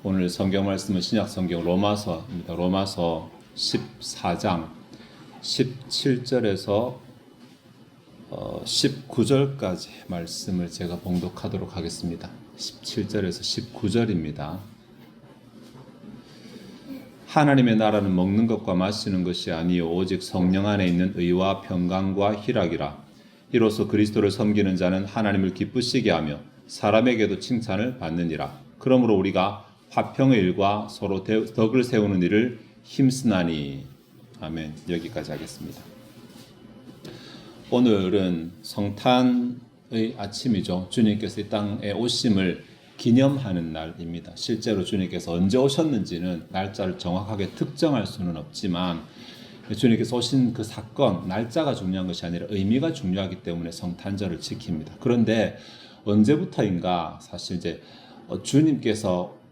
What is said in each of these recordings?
오늘 성경 말씀은 신약 성경 로마서입니다. 로마서 14장 17절에서 19절까지 말씀을 제가 봉독하도록 하겠습니다. 17절에서 19절입니다. 하나님의 나라는 먹는 것과 마시는 것이 아니요 오직 성령 안에 있는 의와 평강과 희락이라. 이로써 그리스도를 섬기는 자는 하나님을 기쁘시게 하며 사람에게도 칭찬을 받느니라. 그러므로 우리가 화평의 일과 서로 덕을 세우는 일을 힘쓰나니. 아멘. 여기까지 하겠습니다. 오늘은 성탄의 아침이죠. 주님께서 이 땅에 오심을 기념하는 날입니다. 실제로 주님께서 언제 오셨는지는 날짜를 정확하게 특정할 수는 없지만 주님께서 오신 그 사건, 날짜가 중요한 것이 아니라 의미가 중요하기 때문에 성탄절을 지킵니다. 그런데 언제부터인가 사실 이제 주님께서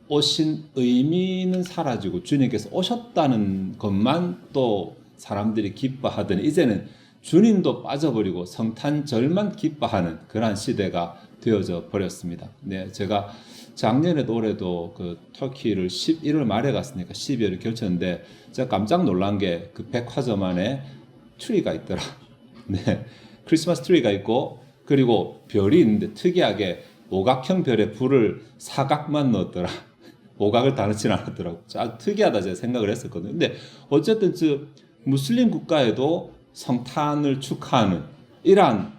오신 의미는 사라지고 주님께서 오셨다는 것만 또 사람들이 기뻐하더니 이제는 주님도 빠져버리고 성탄절만 기뻐하는 그러한 시대가 되어져 버렸습니다. 네, 제가 작년에도 올해도 그 터키를 11월 말에 갔으니까 12월에 결쳤는데 제가 깜짝 놀란 게 그 백화점 안에 트리가 있더라. 네, 크리스마스 트리가 있고 그리고 별이 있는데 특이하게 오각형 별에 불을 사각만 넣었더라. 오각을 다 넣지는 않았더라고. 아주 특이하다 제가 생각을 했었거든요. 근데 어쨌든 무슬림 국가에도 성탄을 축하하는 이러한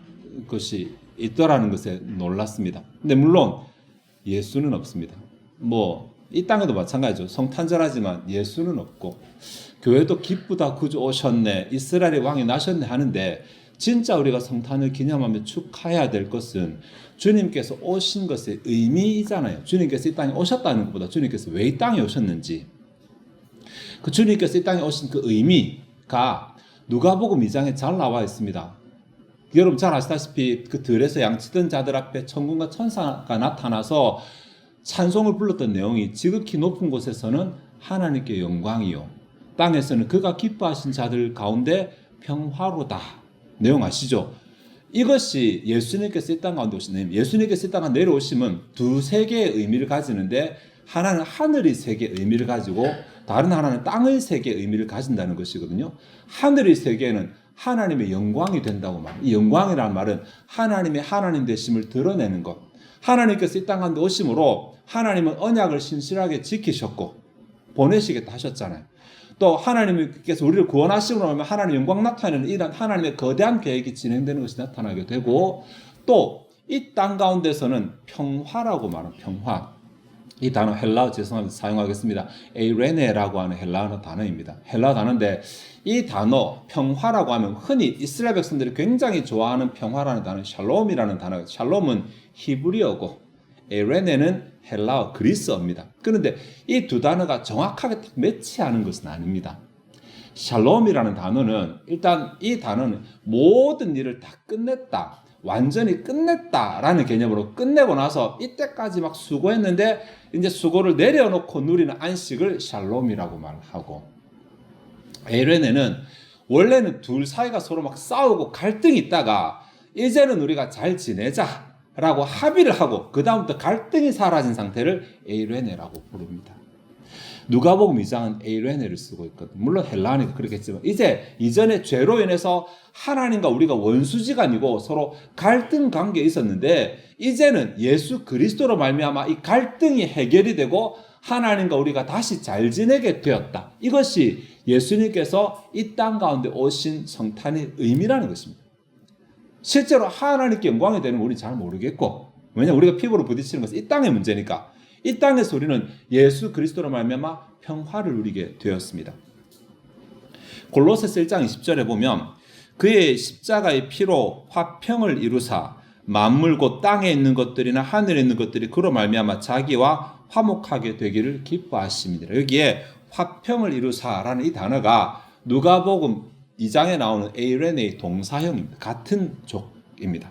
것이 있더라는 것에 놀랐습니다. 근데 물론 예수는 없습니다. 이 땅에도 마찬가지죠. 성탄절 하지만 예수는 없고 교회도 기쁘다 구주 오셨네 이스라엘의 왕이 나셨네 하는데 진짜 우리가 성탄을 기념하며 축하해야 될 것은 주님께서 오신 것의 의미이잖아요. 주님께서 이 땅에 오셨다는 것보다 주님께서 왜 이 땅에 오셨는지 그 주님께서 이 땅에 오신 그 의미가 누가복음 2장에 잘 나와 있습니다. 여러분 잘 아시다시피 그 들에서 양치던 자들 앞에 천군과 천사가 나타나서 찬송을 불렀던 내용이 지극히 높은 곳에서는 하나님께 영광이요 땅에서는 그가 기뻐하신 자들 가운데 평화로다. 내용 아시죠? 이것이 예수님께서 이 땅 가운데 오신 예수님께서 이 땅에 내려오시면 두세 개의 의미를 가지는데 하나는 하늘의 세계의 의미를 가지고 다른 하나는 땅의 세계의 의미를 가진다는 것이거든요. 하늘의 세계는 하나님의 영광이 된다고 말합니다. 이 영광이라는 말은 하나님의 하나님 되심을 드러내는 것. 하나님께서 이 땅 가운데 오심으로 하나님은 언약을 신실하게 지키셨고 보내시겠다 하셨잖아요. 또 하나님께서 우리를 구원하심으로 하면 하나님의 영광 나타내는 이런 하나님의 거대한 계획이 진행되는 것이 나타나게 되고 또 이 땅 가운데서는 평화라고 말하는 평화. 이 단어 헬라어 죄송합니다. 사용하겠습니다. 에이레네라고 하는 헬라어 단어입니다. 헬라어 단어인데 이 단어 평화라고 하면 흔히 이스라엘 백성들이 굉장히 좋아하는 평화라는 단어 샬롬이라는 단어. 샬롬은 히브리어고 에이레네는 헬라어 그리스어입니다. 그런데 이 두 단어가 정확하게 딱 매치하는 것은 아닙니다. 샬롬이라는 단어는 일단 이 단어는 모든 일을 다 끝냈다. 완전히 끝냈다라는 개념으로 끝내고 나서 이때까지 막 수고했는데 이제 수고를 내려놓고 누리는 안식을 샬롬이라고 말하고 에레네는 원래는 둘 사이가 서로 막 싸우고 갈등이 있다가 이제는 우리가 잘 지내자라고 합의를 하고 그 다음부터 갈등이 사라진 상태를 에이레네라고 부릅니다. 누가복음 2장은 에이레네를 쓰고 있거든요. 물론 헬라어니까 그렇겠지만 이제 이전에 죄로 인해서 하나님과 우리가 원수지간이고 서로 갈등 관계에 있었는데 이제는 예수 그리스도로 말미암아 이 갈등이 해결이 되고 하나님과 우리가 다시 잘 지내게 되었다. 이것이 예수님께서 이 땅 가운데 오신 성탄의 의미라는 것입니다. 실제로 하나님께 영광이 되는 건 우리는 잘 모르겠고 왜냐하면 우리가 피부로 부딪히는 것은 이 땅의 문제니까 이 땅에서 우리는 예수 그리스도로 말미암아 평화를 누리게 되었습니다. 골로새서 1장 20절에 보면 그의 십자가의 피로 화평을 이루사 만물 곧 땅에 있는 것들이나 하늘에 있는 것들이 그로 말미암아 자기와 화목하게 되기를 기뻐하심이니라. 여기에 화평을 이루사라는 이 단어가 누가복음 2장에 나오는 에이레네의 동사형입니다. 같은 족입니다.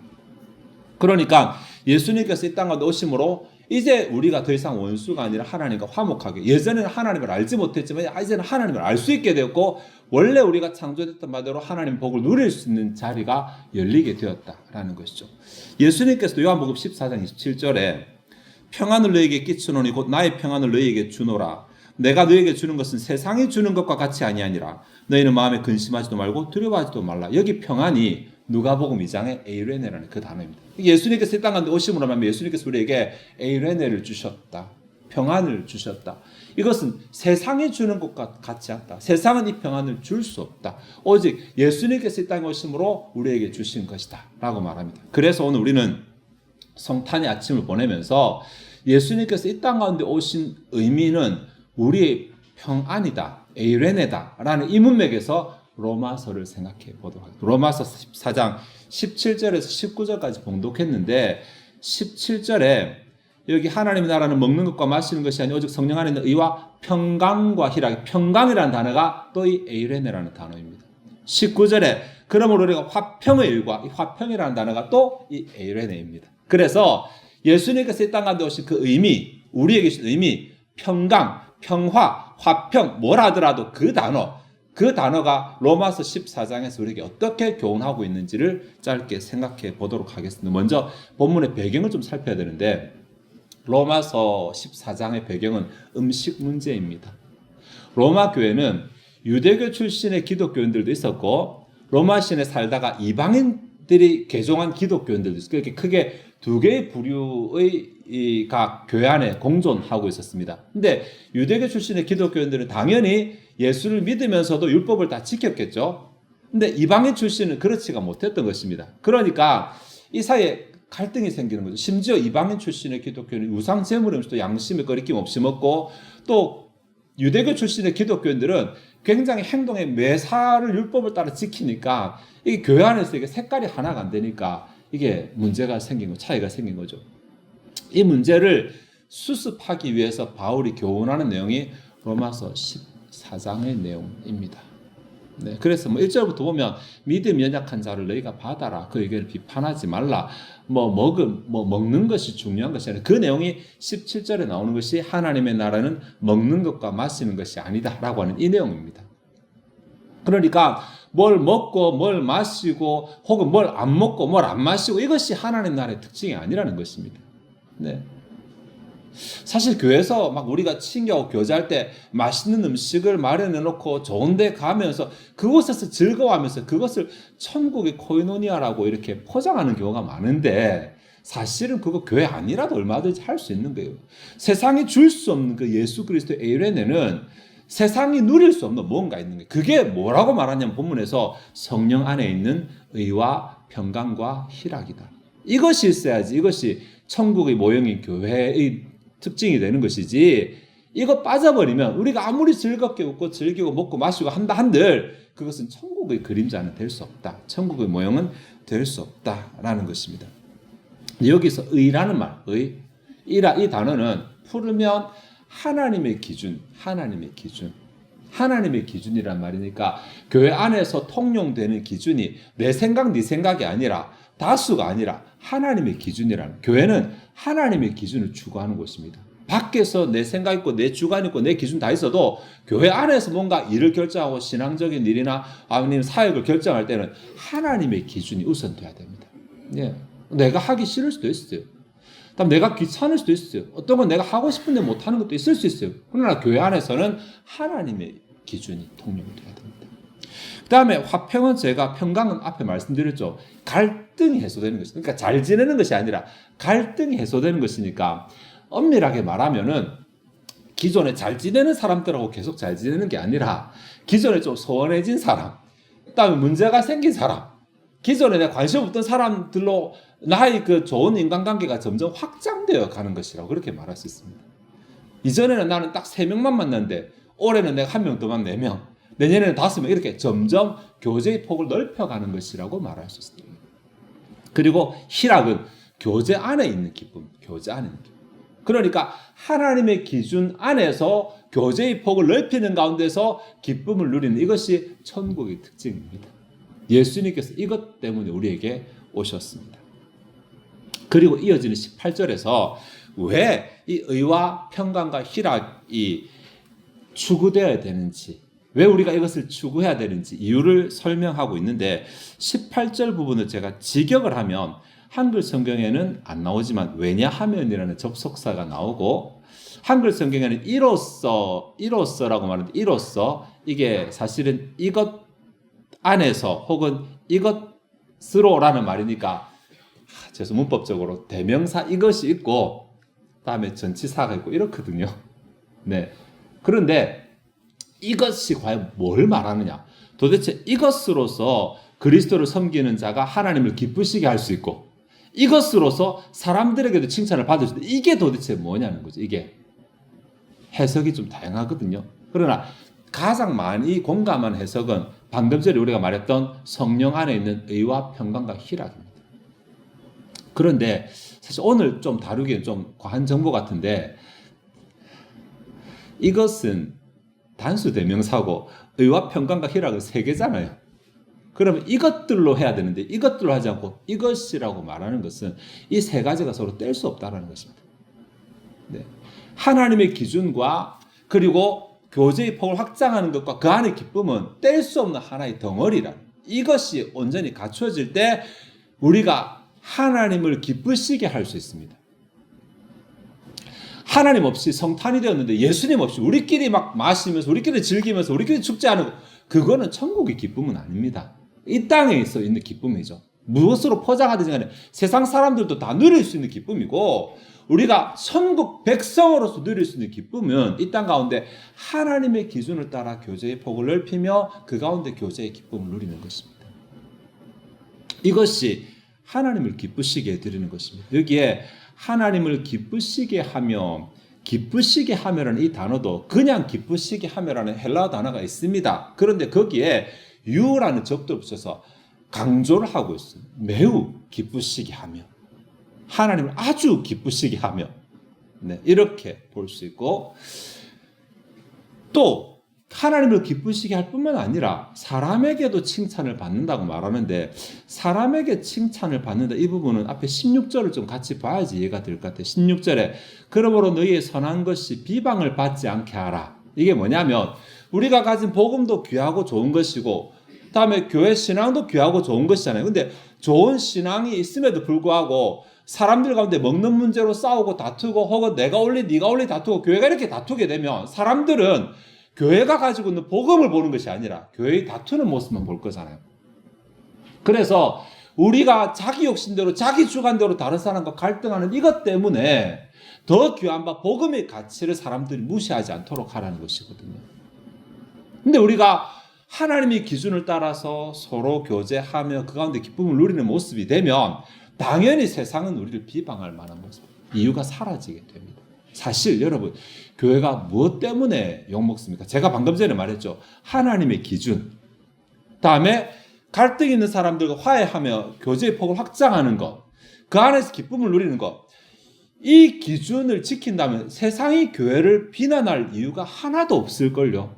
그러니까 예수님께서 이 땅 가운데 오심으로 이제 우리가 더 이상 원수가 아니라 하나님과 화목하게 예전에는 하나님을 알지 못했지만 이제는 하나님을 알 수 있게 되었고 원래 우리가 창조됐던 바대로 하나님 복을 누릴 수 있는 자리가 열리게 되었다라는 것이죠. 예수님께서도 요한복음 14장 27절에 평안을 너에게 끼치노니 곧 나의 평안을 너에게 주노라. 내가 너에게 주는 것은 세상이 주는 것과 같이 아니하니라. 너희는 마음에 근심하지도 말고 두려워하지도 말라. 여기 평안이 누가복음 2장의 에이레네라는 그 단어입니다. 예수님께서 이 땅 가운데 오심으로 하면 예수님께서 우리에게 에이레네를 주셨다. 평안을 주셨다. 이것은 세상이 주는 것과 같지 않다. 세상은 이 평안을 줄 수 없다. 오직 예수님께서 이 땅에 오심으로 우리에게 주신 것이다 라고 말합니다. 그래서 오늘 우리는 성탄의 아침을 보내면서 예수님께서 이 땅 가운데 오신 의미는 우리의 평안이다, 에이레네다 라는 이 문맥에서 로마서를 생각해 보도록 하겠습니다. 로마서 14장 17절에서 19절까지 봉독했는데 17절에 여기 하나님의 나라는 먹는 것과 마시는 것이 아니 오직 성령 안에 있는 의와 평강과 희락이, 평강이라는 단어가 또 이 에이레네라는 단어입니다. 19절에 그러므로 우리가 화평의 일과 이 화평이라는 단어가 또 이 에이레네입니다. 그래서 예수님께서 이 땅 가운데 오신 그 의미, 우리에게 주신 의미, 평강, 평화, 화평, 뭘 하더라도 그 단어가 로마서 14장에서 우리에게 어떻게 교훈하고 있는지를 짧게 생각해 보도록 하겠습니다. 먼저 본문의 배경을 좀 살펴야 되는데 로마서 14장의 배경은 음식 문제입니다. 로마 교회는 유대교 출신의 기독교인들도 있었고 로마 시내 살다가 이방인들이 개종한 기독교인들도 있었고 이렇게 크게 두 개의 부류의 교회 안에 공존하고 있었습니다. 근데 유대교 출신의 기독교인들은 당연히 예수를 믿으면서도 율법을 다 지켰겠죠. 근데 이방인 출신은 그렇지가 못했던 것입니다. 그러니까 이 사이에 갈등이 생기는 거죠. 심지어 이방인 출신의 기독교인은 우상 제물음식도 양심에 거리낌 없이 먹고 또 유대교 출신의 기독교인들은 굉장히 행동에 매사를 율법을 따라 지키니까 이게 교회 안에서 이게 색깔이 하나가 안 되니까 이게 문제가 생긴 거, 차이가 생긴 거죠. 이 문제를 수습하기 위해서 바울이 교훈하는 내용이 로마서 14장의 내용입니다. 네, 그래서 1절부터 보면 믿음이 연약한 자를 너희가 받아라. 그 의견을 비판하지 말라. 먹는 것이 중요한 것이 아니라 그 내용이 17절에 나오는 것이 하나님의 나라는 먹는 것과 마시는 것이 아니다 라고 하는 이 내용입니다. 그러니까 뭘 먹고 뭘 마시고 혹은 뭘 안 먹고 뭘 안 마시고 이것이 하나님 나라의 특징이 아니라는 것입니다. 네. 사실 교회에서 막 우리가 친교하고 교제할 때 맛있는 음식을 마련해 놓고 좋은 데 가면서 그곳에서 즐거워하면서 그것을 천국의 코이노니아라고 이렇게 포장하는 경우가 많은데 사실은 그거 교회 아니라도 얼마든지 할 수 있는 거예요. 세상이 줄 수 없는 그 예수 그리스도의 에이레네는 세상이 누릴 수 없는 뭔가 있는 거예요. 그게 뭐라고 말하냐면 본문에서 성령 안에 있는 의와 평강과 희락이다. 이것이 있어야지 이것이 천국의 모형인 교회의 특징이 되는 것이지 이거 빠져버리면 우리가 아무리 즐겁게 웃고 즐기고 먹고 마시고 한다 한들 그것은 천국의 그림자는 될 수 없다. 천국의 모형은 될 수 없다라는 것입니다. 여기서 의라는 말, 이 단어는 풀으면 하나님의 기준이란 말이니까 교회 안에서 통용되는 기준이 내 생각, 네 생각이 아니라 다수가 아니라 하나님의 기준이라는 교회는 하나님의 기준을 추구하는 곳입니다. 밖에서 내 생각 있고 내 주관 있고 내 기준 다 있어도 교회 안에서 뭔가 일을 결정하고 신앙적인 일이나 아니면 사역을 결정할 때는 하나님의 기준이 우선돼야 됩니다. 예. 내가 하기 싫을 수도 있어요. 그다음 내가 귀찮을 수도 있어요. 어떤 건 내가 하고 싶은데 못하는 것도 있을 수 있어요. 그러나 교회 안에서는 하나님의 기준이 통용돼야 됩니다. 그 다음에 화평은 제가 평강은 앞에 말씀드렸죠. 갈등이 해소되는 것이니까 그러니까 잘 지내는 것이 아니라 갈등이 해소되는 것이니까 엄밀하게 말하면은 기존에 잘 지내는 사람들하고 계속 잘 지내는 게 아니라 기존에 좀 소원해진 사람, 그다음에 문제가 생긴 사람, 기존에 내가 관심 없던 사람들로 나의 그 좋은 인간관계가 점점 확장되어 가는 것이라고 그렇게 말할 수 있습니다. 이전에는 나는 딱 3명만 만났는데 올해는 내가 1명 더 만 4명, 내년에는 5명 이렇게 점점 교제의 폭을 넓혀가는 것이라고 말할 수 있습니다. 그리고 희락은 교제 안에 있는 기쁨, 교제 안에 있는 기쁨. 그러니까 하나님의 기준 안에서 교제의 폭을 넓히는 가운데서 기쁨을 누리는 이것이 천국의 특징입니다. 예수님께서 이것 때문에 우리에게 오셨습니다. 그리고 이어지는 18절에서 왜 이 의와 평강과 희락이 추구되어야 되는지, 왜 우리가 이것을 추구해야 되는지 이유를 설명하고 있는데 18절 부분을 제가 직역을 하면 한글 성경에는 안 나오지만 왜냐하면이라는 접속사가 나오고, 한글 성경에는 이로써라고 말하는데, 이로써 이게 사실은 이것 안에서 혹은 이것으로라는 말이니까 문법적으로 대명사 이것이 있고 다음에 전치사가 있고 이렇거든요. 네. 그런데 이것이 과연 뭘 말하느냐? 도대체 이것으로서 그리스도를 섬기는 자가 하나님을 기쁘시게 할 수 있고, 이것으로서 사람들에게도 칭찬을 받을 수 있다. 이게 도대체 뭐냐는 거죠. 이게 해석이 좀 다양하거든요. 그러나 가장 많이 공감한 해석은 방금 전에 우리가 말했던 성령 안에 있는 의와 평강과 희락입니다. 그런데 사실 오늘 좀 다루기엔 좀 과한 정보 같은데, 이것은 단수 대명사고 의와 평강과 희락은 세 개잖아요. 그러면 이것들로 해야 되는데 이것들로 하지 않고 이것이라고 말하는 것은 이 세 가지가 서로 뗄 수 없다는 것입니다. 네. 하나님의 기준과 그리고 교제의 폭을 확장하는 것과 그 안의 기쁨은 뗄 수 없는 하나의 덩어리라는, 이것이 온전히 갖춰질 때 우리가 하나님을 기쁘시게 할 수 있습니다. 하나님 없이 성탄이 되었는데 예수님 없이 우리끼리 막 마시면서 우리끼리 즐기면서 우리끼리 축제하는 거, 그거는 천국의 기쁨은 아닙니다. 이 땅에 있어 있는 기쁨이죠. 무엇으로 포장하든지 간에 세상 사람들도 다 누릴 수 있는 기쁨이고, 우리가 천국 백성으로서 누릴 수 있는 기쁨은 이 땅 가운데 하나님의 기준을 따라 교제의 폭을 넓히며 그 가운데 교제의 기쁨을 누리는 것입니다. 이것이 하나님을 기쁘시게 해드리는 것입니다. 여기에 하나님을 기쁘시게 하며, 기쁘시게 하며라는 이 단어도 그냥 기쁘시게 하며라는 헬라어 단어가 있습니다. 그런데 거기에 유라는 적도 붙여서 강조를 하고 있어요. 매우 기쁘시게 하며, 하나님을 아주 기쁘시게 하며, 네, 이렇게 볼 수 있고, 또 하나님을 기쁘시게 할 뿐만 아니라 사람에게도 칭찬을 받는다고 말하는데, 사람에게 칭찬을 받는다, 이 부분은 앞에 16절을 좀 같이 봐야지 이해가 될 것 같아요. 16절에 그러므로 너희의 선한 것이 비방을 받지 않게 하라. 이게 뭐냐면 우리가 가진 복음도 귀하고 좋은 것이고 다음에 교회 신앙도 귀하고 좋은 것이잖아요. 근데 좋은 신앙이 있음에도 불구하고 사람들 가운데 먹는 문제로 싸우고 다투고 혹은 내가 올리 네가 올리 다투고 교회가 이렇게 다투게 되면 사람들은 교회가 가지고 있는 복음을 보는 것이 아니라 교회의 다투는 모습만 볼 거잖아요. 그래서 우리가 자기 욕심대로 자기 주관대로 다른 사람과 갈등하는 이것 때문에 더 귀한 바 복음의 가치를 사람들이 무시하지 않도록 하라는 것이거든요. 근데 우리가 하나님의 기준을 따라서 서로 교제하며 그 가운데 기쁨을 누리는 모습이 되면 당연히 세상은 우리를 비방할 만한 모습, 이유가 사라지게 됩니다. 사실 여러분, 교회가 무엇 때문에 욕먹습니까? 제가 방금 전에 말했죠. 하나님의 기준, 다음에 갈등 있는 사람들과 화해하며 교제의 폭을 확장하는 것, 그 안에서 기쁨을 누리는 것, 이 기준을 지킨다면 세상이 교회를 비난할 이유가 하나도 없을걸요.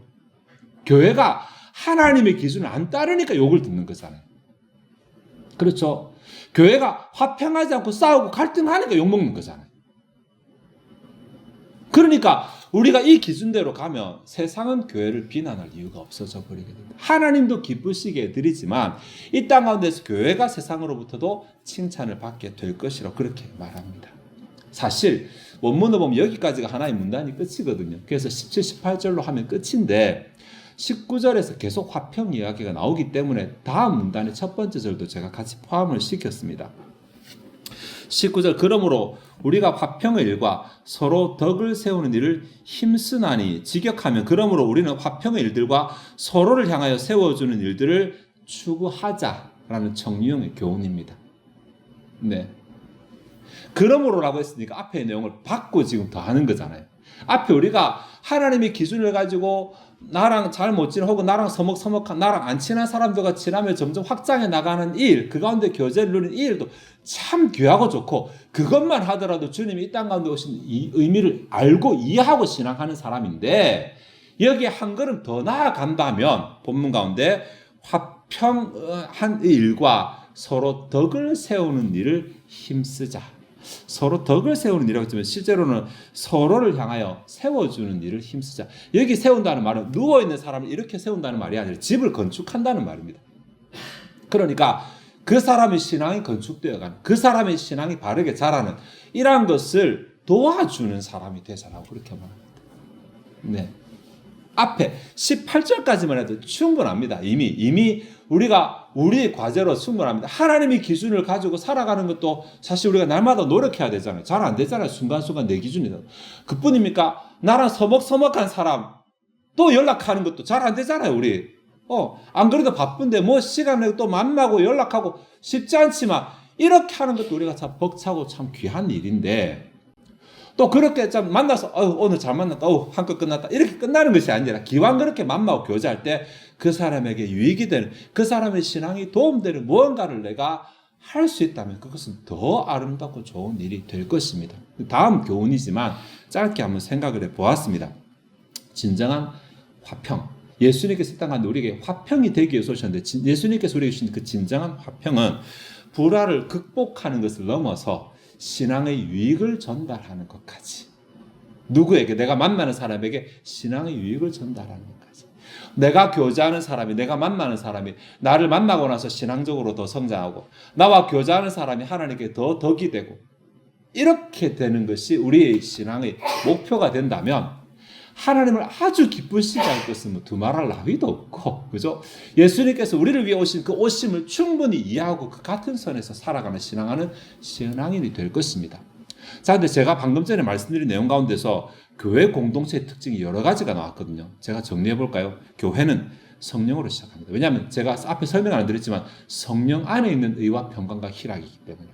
교회가 하나님의 기준을 안 따르니까 욕을 듣는 거잖아요. 그렇죠? 교회가 화평하지 않고 싸우고 갈등하니까 욕먹는 거잖아요. 그러니까 우리가 이 기준대로 가면 세상은 교회를 비난할 이유가 없어져 버리게 됩니다. 하나님도 기쁘시게 해드리지만 이 땅 가운데서 교회가 세상으로부터도 칭찬을 받게 될 것이라고 그렇게 말합니다. 사실 원문을 보면 여기까지가 하나의 문단이 끝이거든요. 그래서 17, 18절로 하면 끝인데 19절에서 계속 화평 이야기가 나오기 때문에 다음 문단의 첫 번째 절도 제가 같이 포함을 시켰습니다. 19절, 그러므로 우리가 화평의 일과 서로 덕을 세우는 일을 힘쓰나니 직역하면, 그러므로 우리는 화평의 일들과 서로를 향하여 세워주는 일들을 추구하자라는 정유형의 교훈입니다. 네. 그러므로라고 했으니까 앞의 내용을 받고 지금 더 하는 거잖아요. 앞에 우리가 하나님의 기준을 가지고 나랑 잘 못 지내 혹은 나랑 서먹서먹한 나랑 안 친한 사람들과 지나며 점점 확장해 나가는 일, 그 가운데 교제를 누리는 이 일도 참 귀하고 좋고, 그것만 하더라도 주님이 이 땅 가운데 오신 이 의미를 알고 이해하고 신앙하는 사람인데, 여기에 한 걸음 더 나아간다면 본문 가운데 화평한 일과 서로 덕을 세우는 일을 힘쓰자, 서로 덕을 세우는 일이라고 했지만 실제로는 서로를 향하여 세워주는 일을 힘쓰자. 여기 세운다는 말은 누워있는 사람을 이렇게 세운다는 말이 아니라 집을 건축한다는 말입니다. 그러니까 그 사람의 신앙이 건축되어가는, 그 사람의 신앙이 바르게 자라는 이러한 것을 도와주는 사람이 되자라고 그렇게 말합니다. 네. 앞에 18절까지만 해도 충분합니다. 이미 우리가 우리의 과제로 충분합니다. 하나님의 기준을 가지고 살아가는 것도 사실 우리가 날마다 노력해야 되잖아요. 잘 안 되잖아요. 순간순간 내 기준이다. 그뿐입니까? 나랑 서먹서먹한 사람 또 연락하는 것도 잘 안 되잖아요. 우리 안 그래도 바쁜데 뭐 시간 내고 또 만나고 연락하고 쉽지 않지만 이렇게 하는 것도 우리가 참 벅차고 참 귀한 일인데, 또 그렇게 좀 만나서 오늘 잘 만났다, 한껏 끝났다 이렇게 끝나는 것이 아니라 기왕 그렇게 만나고 교제할 때 그 사람에게 유익이 되는, 그 사람의 신앙이 도움되는 무언가를 내가 할 수 있다면 그것은 더 아름답고 좋은 일이 될 것입니다. 다음 교훈이지만 짧게 한번 생각을 해보았습니다. 진정한 화평, 예수님께서 이 땅 가운데 우리에게 화평이 되기 위해서 오셨는데, 예수님께서 우리에게 주신 그 진정한 화평은 불화를 극복하는 것을 넘어서 신앙의 유익을 전달하는 것까지, 누구에게? 내가 만나는 사람에게 신앙의 유익을 전달하는 것까지, 내가 교제하는 사람이, 내가 만나는 사람이 나를 만나고 나서 신앙적으로 더 성장하고 나와 교제하는 사람이 하나님께 더 덕이 되고 이렇게 되는 것이 우리의 신앙의 목표가 된다면 하나님을 아주 기쁘시게 할 것은 뭐 두말할 나위도 없고, 그죠? 예수님께서 우리를 위해 오신 그 오심을 충분히 이해하고 그 같은 선에서 살아가는 신앙하는 신앙인이 될 것입니다. 자, 근데 제가 방금 전에 말씀드린 내용 가운데서 교회 공동체의 특징이 여러 가지가 나왔거든요. 제가 정리해 볼까요? 교회는 성령으로 시작합니다. 왜냐하면 제가 앞에 설명 안 드렸지만 성령 안에 있는 의와 평강과 희락이기 때문에.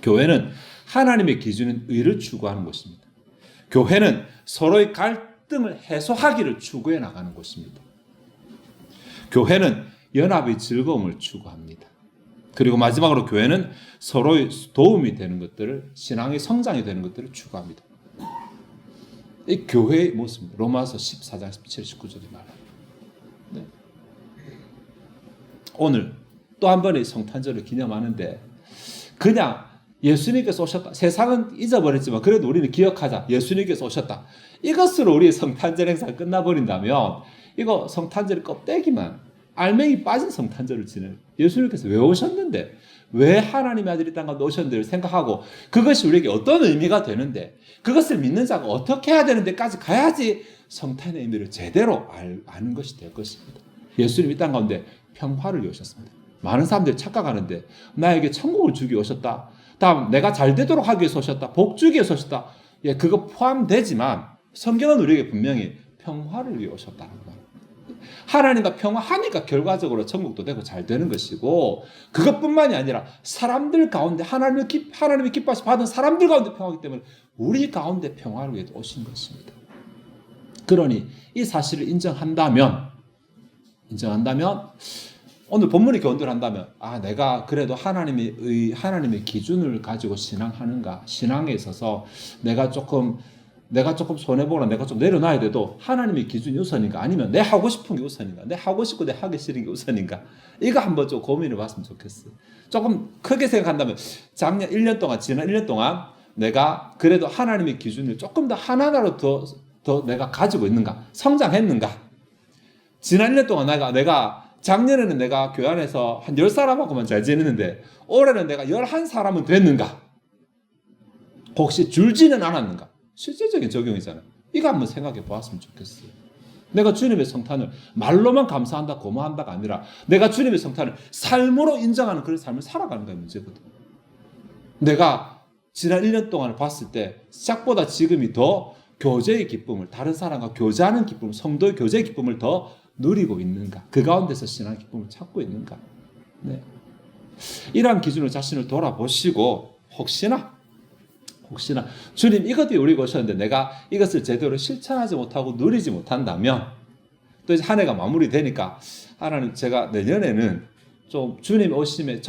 교회는 하나님의 기준인 의를 추구하는 곳입니다. 교회는 서로의 갈등을 해소하기를 추구해 나가는 곳입니다. 교회는 연합의 즐거움을 추구합니다. 그리고 마지막으로 교회는 서로의 도움이 되는 것들을, 신앙의 성장이 되는 것들을 추구합니다. 이 교회의 모습입니다. 로마서 14장 17, 19절에 말합니다. 네. 오늘 또 한 번의 성탄절을 기념하는데 그냥 예수님께서 오셨다, 세상은 잊어버렸지만 그래도 우리는 기억하자, 예수님께서 오셨다, 이것으로 우리의 성탄절 행사가 끝나버린다면 이거 성탄절 껍데기만, 알맹이 빠진 성탄절을 지내는, 예수님께서 왜 오셨는데, 왜 하나님의 아들이 땅 가운데 오셨는지를 생각하고 그것이 우리에게 어떤 의미가 되는데, 그것을 믿는 자가 어떻게 해야 되는데까지 가야지 성탄의 의미를 제대로 아는 것이 될 것입니다. 예수님이 이 땅 가운데 평화를 위해 오셨습니다. 많은 사람들이 착각하는데 나에게 천국을 주기 오셨다, 다음 내가 잘 되도록 하기 위해서 오셨다, 복 주기 위해서 오셨다, 예, 그거 포함되지만 성경은 우리에게 분명히 평화를 위해 오셨다는 거예요. 하나님과 평화하니까 결과적으로 천국도 되고 잘 되는 것이고, 그것뿐만이 아니라 사람들 가운데 하나님이 기뻐하시 받은 사람들 가운데 평화하기 때문에 우리 가운데 평화를 위해 오신 것입니다. 그러니 이 사실을 인정한다면 오늘 본문이 교훈을 한다면, 내가 그래도 하나님의 기준을 가지고 신앙하는가, 신앙에 있어서 내가 조금 손해보거나 내가 좀 내려놔야 돼도 하나님의 기준이 우선인가, 아니면 내 하고 싶은 게 우선인가, 내 하고 싶고 내 하기 싫은 게 우선인가, 이거 한번 좀 고민해 봤으면 좋겠어요. 조금 크게 생각한다면 지난 1년 동안 내가 그래도 하나님의 기준을 조금 더 하나하나로 더 내가 가지고 있는가, 성장했는가. 지난 1년 동안 내가 작년에는 내가 교회 안에서 한 10사람하고만 잘 지냈는데 올해는 내가 11사람은 됐는가, 혹시 줄지는 않았는가. 실제적인 적용이잖아요. 이거 한번 생각해 보았으면 좋겠어요. 내가 주님의 성탄을 말로만 감사한다, 고마워한다가 아니라 내가 주님의 성탄을 삶으로 인정하는 그런 삶을 살아가는 게 문제거든. 내가 지난 1년 동안을 봤을 때 시작보다 지금이 더 교제의 기쁨을, 다른 사람과 교제하는 기쁨, 성도의 교제의 기쁨을 더 누리고 있는가, 그 가운데서 신앙의 기쁨을 찾고 있는가. 네. 이러한 기준으로 자신을 돌아보시고 혹시나 주님 이것 때문에 우리가 오셨는데 내가 이것을 제대로 실천하지 못하고 누리지 못한다면, 또 이제 한 해가 마무리되니까 하나님, 제가 내년에는 좀 주님 오심에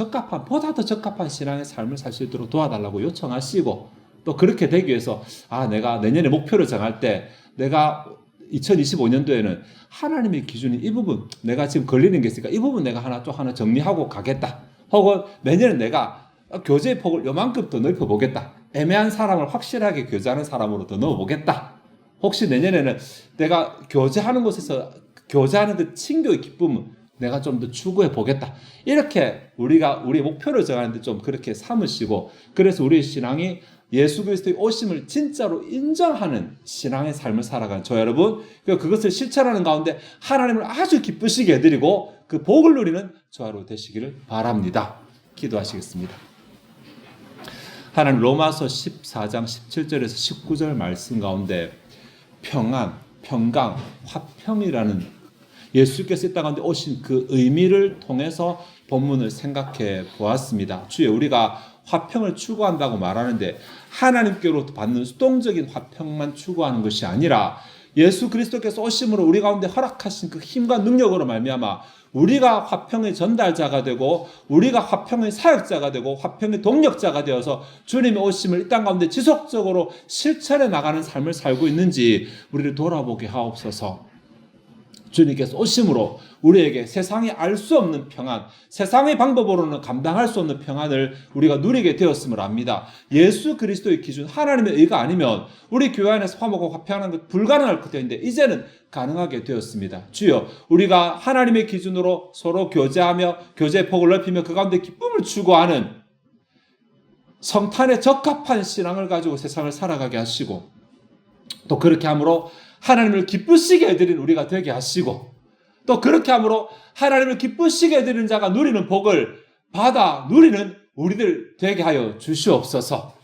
보다 더 적합한 신앙의 삶을 살 수 있도록 도와달라고 요청하시고, 또 그렇게 되기 위해서 내가 내년에 목표를 정할 때 내가 2025년도에는 하나님의 기준이 이 부분, 내가 지금 걸리는 게 있으니까 이 부분 내가 하나 정리하고 가겠다, 혹은 내년에 내가 교제의 폭을 요만큼 더 넓혀보겠다, 애매한 사람을 확실하게 교제하는 사람으로 더 넣어보겠다, 혹시 내년에는 내가 교제하는 곳에서 교제하는 그 친교의 기쁨은 내가 좀 더 추구해 보겠다. 이렇게 우리가 우리 목표를 정하는데 좀 그렇게 삼으시고, 그래서 우리의 신앙이 예수 그리스도의 오심을 진짜로 인정하는 신앙의 삶을 살아가는 저 여러분, 그것을 실천하는 가운데 하나님을 아주 기쁘시게 해드리고 그 복을 누리는 저와 여러분 되시기를 바랍니다. 기도하시겠습니다. 하나님, 로마서 14장 17절에서 19절 말씀 가운데 평안, 평강, 화평이라는 예수께서 이 땅 가운데 오신 그 의미를 통해서 본문을 생각해 보았습니다. 주여, 우리가 화평을 추구한다고 말하는데 하나님께로부터 받는 수동적인 화평만 추구하는 것이 아니라 예수 그리스도께서 오심으로 우리 가운데 허락하신 그 힘과 능력으로 말미암아 우리가 화평의 전달자가 되고 우리가 화평의 사역자가 되고 화평의 동력자가 되어서 주님의 오심을 이 땅 가운데 지속적으로 실천해 나가는 삶을 살고 있는지 우리를 돌아보게 하옵소서. 주님께서 오심으로 우리에게 세상이 알 수 없는 평안, 세상의 방법으로는 감당할 수 없는 평안을 우리가 누리게 되었음을 압니다. 예수 그리스도의 기준, 하나님의 의가 아니면 우리 교회 안에서 화목하고 화평하는 것 불가능할 것 같은데 이제는 가능하게 되었습니다. 주여, 우리가 하나님의 기준으로 서로 교제하며 교제의 폭을 넓히며 그 가운데 기쁨을 추구하는 성탄에 적합한 신앙을 가지고 세상을 살아가게 하시고, 또 그렇게 함으로 하나님을 기쁘시게 해드리는 우리가 되게 하시고, 또 그렇게 함으로 하나님을 기쁘시게 해드리는 자가 누리는 복을 받아 누리는 우리들 되게 하여 주시옵소서.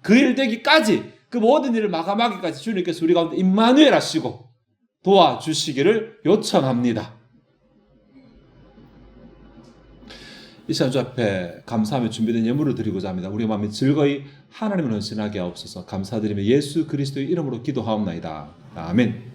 그 일 되기까지, 그 모든 일을 마감하기까지 주님께서 우리 가운데 임마누엘 하시고 도와주시기를 요청합니다. 이 시간 주 앞에 감사하며 준비된 예물을 드리고자 합니다. 우리 마음이 즐거이 하나님을 헌신하게 하옵소서. 감사드리며 예수 그리스도의 이름으로 기도하옵나이다. 아멘.